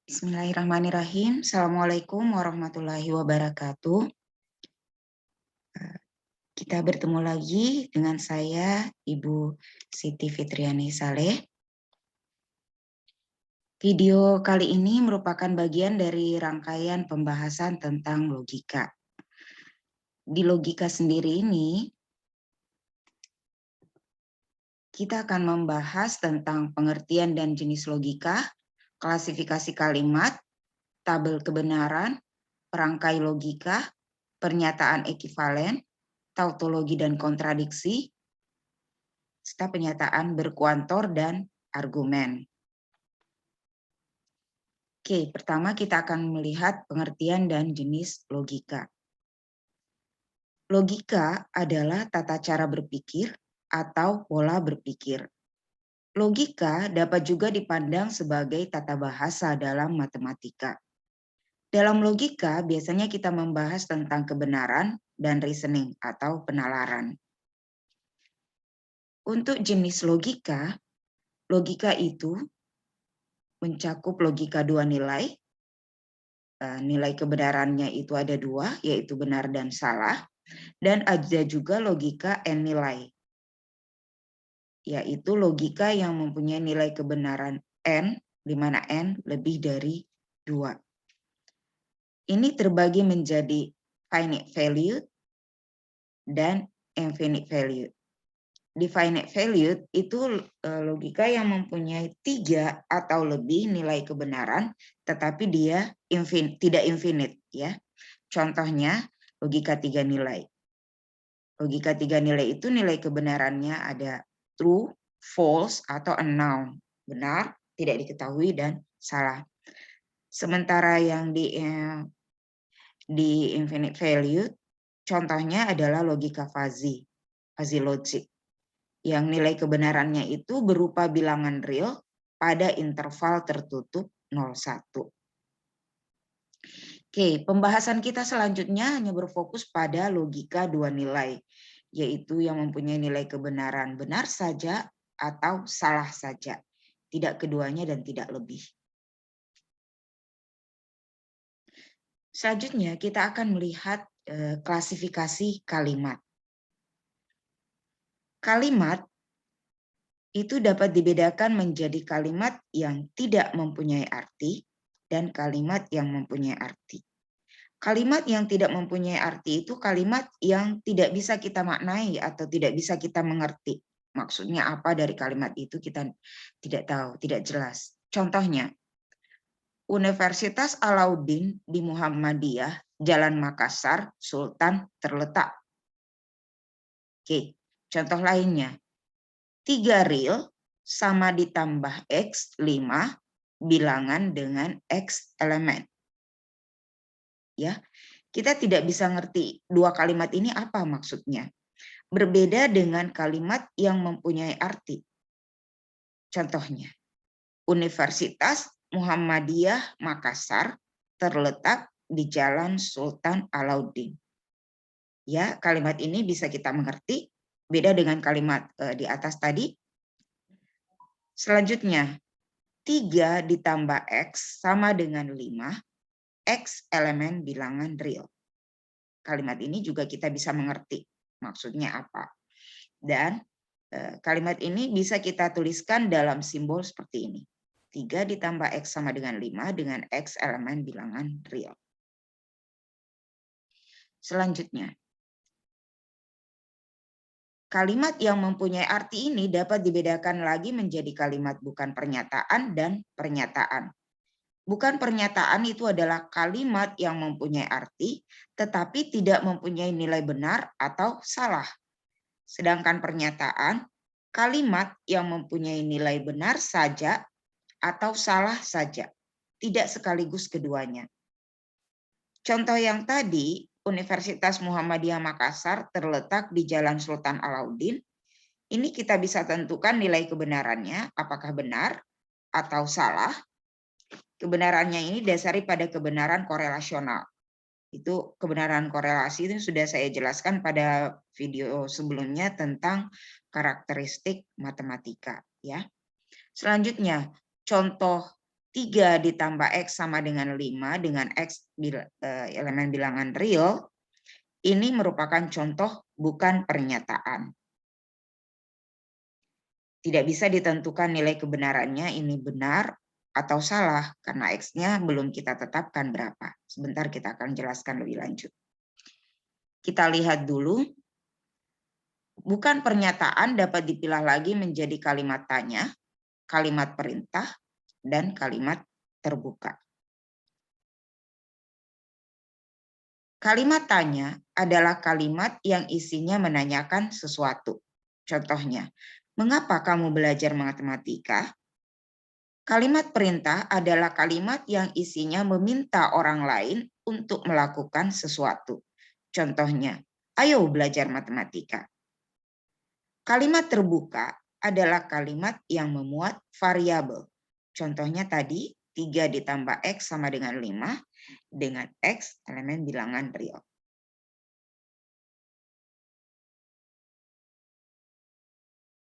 Bismillahirrahmanirrahim. Assalamualaikum warahmatullahi wabarakatuh. Kita bertemu lagi dengan saya, Ibu Siti Fitriani Saleh. Video kali ini merupakan bagian dari rangkaian pembahasan tentang logika. Di logika sendiri ini, kita akan membahas tentang pengertian dan jenis logika, klasifikasi kalimat, tabel kebenaran, perangkai logika, pernyataan ekivalen, tautologi dan kontradiksi, serta pernyataan berkuantor dan argumen. Oke, pertama kita akan melihat pengertian dan jenis logika. Logika adalah tata cara berpikir atau pola berpikir. Logika dapat juga dipandang sebagai tata bahasa dalam matematika. Dalam logika, biasanya kita membahas tentang kebenaran dan reasoning atau penalaran. Untuk jenis logika, logika itu mencakup logika dua nilai. Nilai kebenarannya itu ada dua, yaitu benar dan salah. Dan ada juga logika n nilai, yaitu logika yang mempunyai nilai kebenaran n, di mana n lebih dari 2. Ini terbagi menjadi finite value dan infinite value. Di finite value itu logika yang mempunyai 3 atau lebih nilai kebenaran, tetapi dia tidak infinite, ya. Contohnya logika 3 nilai. Logika 3 nilai itu nilai kebenarannya ada true, false, atau unknown. Benar, tidak diketahui, dan salah. Sementara yang di infinite value, contohnya adalah logika fuzzy logic, yang nilai kebenarannya itu berupa bilangan real pada interval tertutup 0,1. Oke, pembahasan kita selanjutnya hanya berfokus pada logika dua nilai, yaitu yang mempunyai nilai kebenaran benar saja atau salah saja, tidak keduanya dan tidak lebih. Selanjutnya kita akan melihat klasifikasi kalimat. Kalimat itu dapat dibedakan menjadi kalimat yang tidak mempunyai arti dan kalimat yang mempunyai arti. Kalimat yang tidak mempunyai arti itu kalimat yang tidak bisa kita maknai atau tidak bisa kita mengerti. Maksudnya apa dari kalimat itu kita tidak tahu, tidak jelas. Contohnya, Universitas Alauddin di Muhammadiyah, Jalan Makassar, Sultan terletak. Oke, contoh lainnya. 3 real sama ditambah X 5 bilangan dengan X elemen. Ya, kita tidak bisa ngerti dua kalimat ini apa maksudnya. Berbeda dengan kalimat yang mempunyai arti. Contohnya, Universitas Muhammadiyah Makassar terletak di Jalan Sultan Alauddin. Ya, kalimat ini bisa kita mengerti, beda dengan kalimat di atas tadi. Selanjutnya, 3 ditambah X sama dengan 5, X elemen bilangan real. Kalimat ini juga kita bisa mengerti maksudnya apa. Dan kalimat ini bisa kita tuliskan dalam simbol seperti ini. 3 ditambah X sama dengan 5 dengan X elemen bilangan real. Selanjutnya, kalimat yang mempunyai arti ini dapat dibedakan lagi menjadi kalimat bukan pernyataan dan pernyataan. Bukan pernyataan itu adalah kalimat yang mempunyai arti, tetapi tidak mempunyai nilai benar atau salah. Sedangkan pernyataan, kalimat yang mempunyai nilai benar saja atau salah saja, tidak sekaligus keduanya. Contoh yang tadi, Universitas Muhammadiyah Makassar terletak di Jalan Sultan Alauddin. Ini kita bisa tentukan nilai kebenarannya, apakah benar atau salah. Kebenarannya ini dasari pada kebenaran korelasional. Itu kebenaran korelasi itu sudah saya jelaskan pada video sebelumnya tentang karakteristik matematika, ya. Selanjutnya, contoh 3 ditambah X sama dengan 5 dengan X elemen bilangan real, ini merupakan contoh bukan pernyataan. Tidak bisa ditentukan nilai kebenarannya ini benar atau salah karena X-nya belum kita tetapkan berapa. Sebentar kita akan jelaskan lebih lanjut. Kita lihat dulu, bukan pernyataan dapat dipilah lagi menjadi kalimat tanya, kalimat perintah, dan kalimat terbuka. Kalimat tanya adalah kalimat yang isinya menanyakan sesuatu. Contohnya, mengapa kamu belajar matematika? Kalimat perintah adalah kalimat yang isinya meminta orang lain untuk melakukan sesuatu. Contohnya, ayo belajar matematika. Kalimat terbuka adalah kalimat yang memuat variabel. Contohnya tadi, 3 ditambah X sama dengan 5 dengan X elemen bilangan real.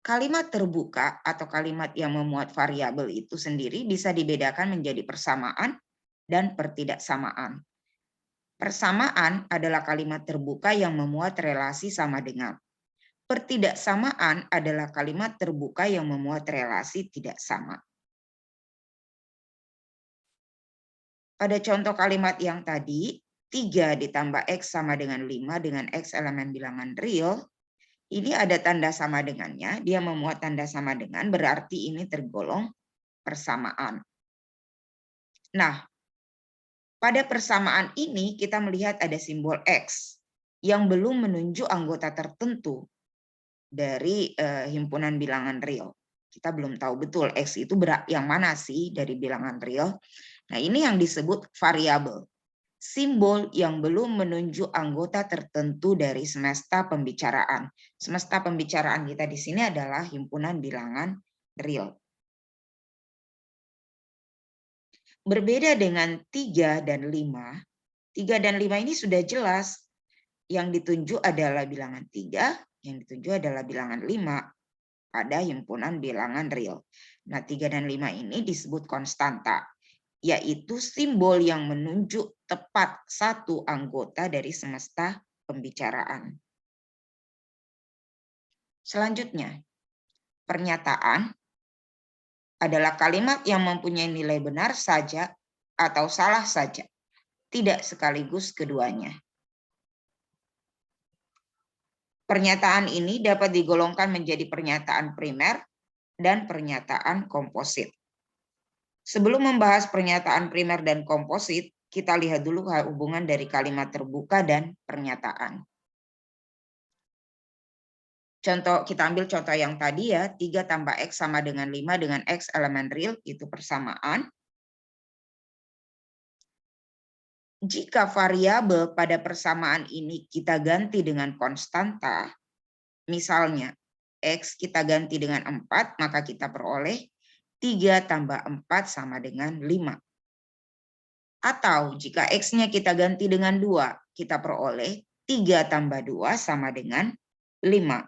Kalimat terbuka atau kalimat yang memuat variabel itu sendiri bisa dibedakan menjadi persamaan dan pertidaksamaan. Persamaan adalah kalimat terbuka yang memuat relasi sama dengan. Pertidaksamaan adalah kalimat terbuka yang memuat relasi tidak sama. Pada contoh kalimat yang tadi, 3 ditambah X sama dengan 5 dengan X elemen bilangan real, ini ada tanda sama dengannya, dia memuat tanda sama dengan, berarti ini tergolong persamaan. Nah, pada persamaan ini kita melihat ada simbol X yang belum menunjuk anggota tertentu dari himpunan bilangan real. Kita belum tahu betul X itu yang mana sih dari bilangan real. Nah, ini yang disebut variabel. Simbol yang belum menunjuk anggota tertentu dari semesta pembicaraan. Semesta pembicaraan kita di sini adalah himpunan bilangan real. Berbeda dengan 3 dan 5, 3 dan 5 ini sudah jelas. Yang ditunjuk adalah bilangan 3, yang ditunjuk adalah bilangan 5 pada himpunan bilangan real. Nah, 3 dan 5 ini disebut konstanta, yaitu simbol yang menunjuk tepat satu anggota dari semesta pembicaraan. Selanjutnya, pernyataan adalah kalimat yang mempunyai nilai benar saja atau salah saja, tidak sekaligus keduanya. Pernyataan ini dapat digolongkan menjadi pernyataan primer dan pernyataan komposit. Sebelum membahas pernyataan primer dan komposit, kita lihat dulu hubungan dari kalimat terbuka dan pernyataan. Contoh, kita ambil contoh yang tadi ya, 3 tambah X sama dengan 5 dengan X elemen real, itu persamaan. Jika variabel pada persamaan ini kita ganti dengan konstanta, misalnya X kita ganti dengan 4, maka kita peroleh 3 tambah 4 sama dengan 5. Atau jika X-nya kita ganti dengan 2, kita peroleh 3 tambah 2 sama dengan 5.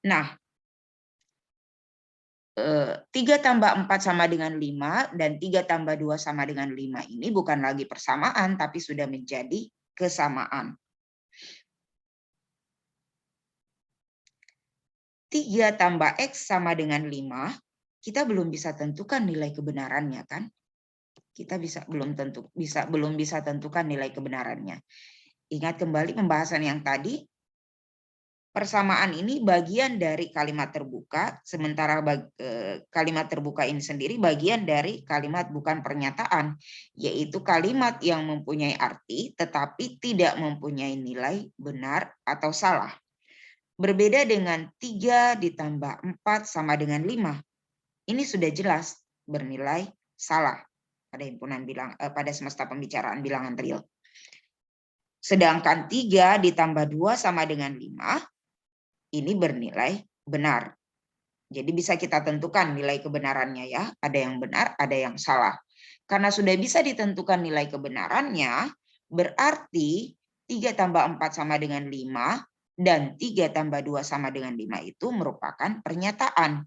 Nah, 3 tambah 4 sama dengan 5 dan 3 tambah 2 sama dengan 5 ini bukan lagi persamaan, tapi sudah menjadi kesamaan. 3 tambah X sama dengan 5, kita belum bisa tentukan nilai kebenarannya kan? Kita belum bisa tentukan nilai kebenarannya. Ingat kembali pembahasan yang tadi, persamaan ini bagian dari kalimat terbuka, sementara kalimat terbuka ini sendiri bagian dari kalimat bukan pernyataan, yaitu kalimat yang mempunyai arti tetapi tidak mempunyai nilai benar atau salah. Berbeda dengan 3 ditambah 4 sama dengan 5. Ini sudah jelas bernilai salah pada himpunan pada semesta pembicaraan bilangan real. Sedangkan 3 ditambah 2 sama dengan 5, ini bernilai benar. Jadi bisa kita tentukan nilai kebenarannya ya. Ada yang benar, ada yang salah. Karena sudah bisa ditentukan nilai kebenarannya, berarti 3 tambah 4 sama dengan 5, dan 3 tambah 2 sama dengan 5 itu merupakan pernyataan.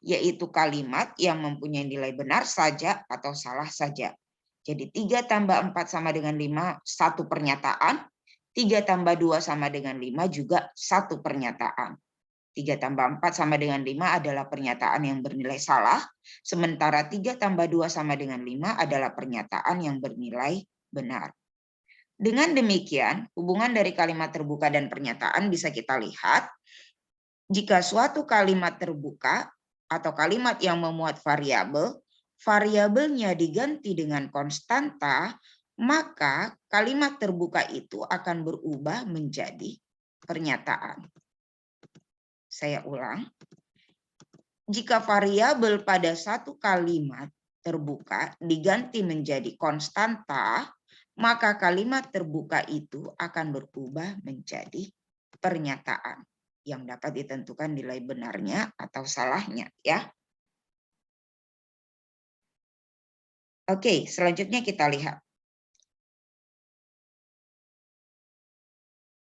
yaitu kalimat yang mempunyai nilai benar saja atau salah saja. Jadi 3 tambah 4 sama dengan 5, satu pernyataan. 3 tambah 2 sama dengan 5 juga satu pernyataan. 3 tambah 4 sama dengan 5 adalah pernyataan yang bernilai salah, sementara 3 tambah 2 sama dengan 5 adalah pernyataan yang bernilai benar. Dengan demikian, hubungan dari kalimat terbuka dan pernyataan bisa kita lihat. Jika suatu kalimat terbuka atau kalimat yang memuat variabel, variabelnya diganti dengan konstanta, maka kalimat terbuka itu akan berubah menjadi pernyataan. Saya ulang. Jika variabel pada satu kalimat terbuka diganti menjadi konstanta, maka kalimat terbuka itu akan berubah menjadi pernyataan yang dapat ditentukan nilai benarnya atau salahnya, ya. Oke, selanjutnya kita lihat.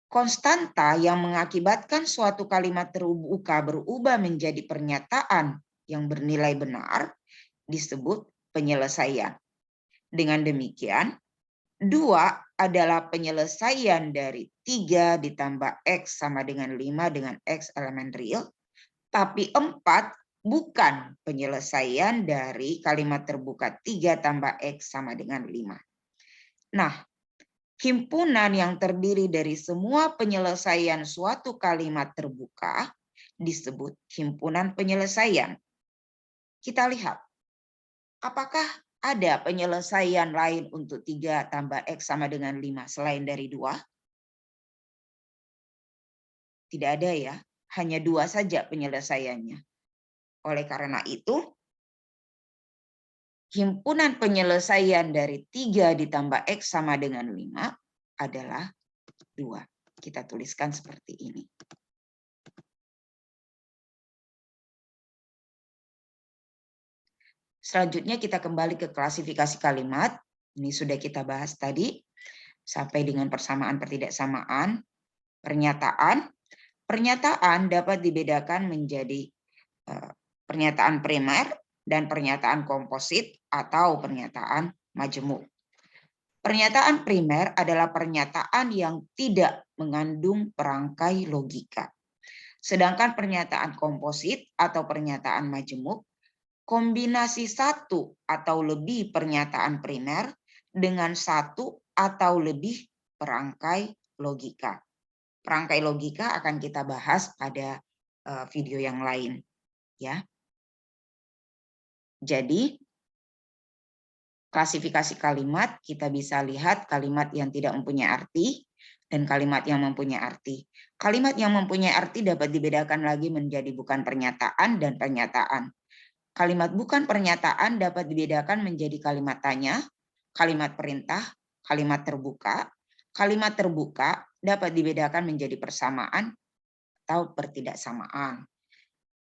Konstanta yang mengakibatkan suatu kalimat terbuka berubah menjadi pernyataan yang bernilai benar disebut penyelesaian. Dengan demikian, 2 adalah penyelesaian dari 3 ditambah X sama dengan 5 dengan X elemen real, tapi 4 bukan penyelesaian dari kalimat terbuka 3 tambah X sama dengan 5. Nah, himpunan yang terdiri dari semua penyelesaian suatu kalimat terbuka disebut himpunan penyelesaian. Kita lihat, apakah ada penyelesaian lain untuk 3 tambah X sama dengan 5 selain dari 2? Tidak ada ya, hanya 2 saja penyelesaiannya. Oleh karena itu, himpunan penyelesaian dari 3 ditambah X sama dengan 5 adalah 2. Kita tuliskan seperti ini. Selanjutnya kita kembali ke klasifikasi kalimat. Ini sudah kita bahas tadi. Sampai dengan persamaan pertidaksamaan. Pernyataan. Pernyataan dapat dibedakan menjadi pernyataan primer dan pernyataan komposit atau pernyataan majemuk. Pernyataan primer adalah pernyataan yang tidak mengandung perangkai logika. Sedangkan pernyataan komposit atau pernyataan majemuk kombinasi satu atau lebih pernyataan primer dengan satu atau lebih perangkai logika. Perangkai logika akan kita bahas pada video yang lain, ya. Jadi klasifikasi kalimat kita bisa lihat kalimat yang tidak mempunyai arti dan kalimat yang mempunyai arti. Kalimat yang mempunyai arti dapat dibedakan lagi menjadi bukan pernyataan dan pernyataan. Kalimat bukan pernyataan dapat dibedakan menjadi kalimat tanya, kalimat perintah, kalimat terbuka. Kalimat terbuka dapat dibedakan menjadi persamaan atau pertidaksamaan.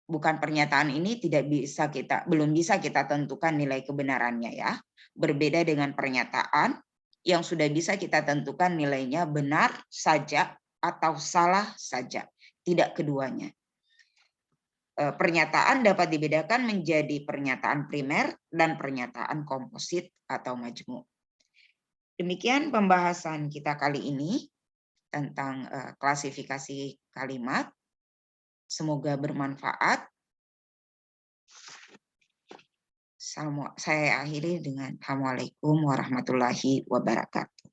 Bukan pernyataan ini belum bisa kita tentukan nilai kebenarannya, ya. Berbeda dengan pernyataan yang sudah bisa kita tentukan nilainya benar saja atau salah saja, tidak keduanya. Pernyataan dapat dibedakan menjadi pernyataan primer dan pernyataan komposit atau majemuk. Demikian pembahasan kita kali ini tentang klasifikasi kalimat. Semoga bermanfaat. Saya akhiri dengan Assalamualaikum warahmatullahi wabarakatuh.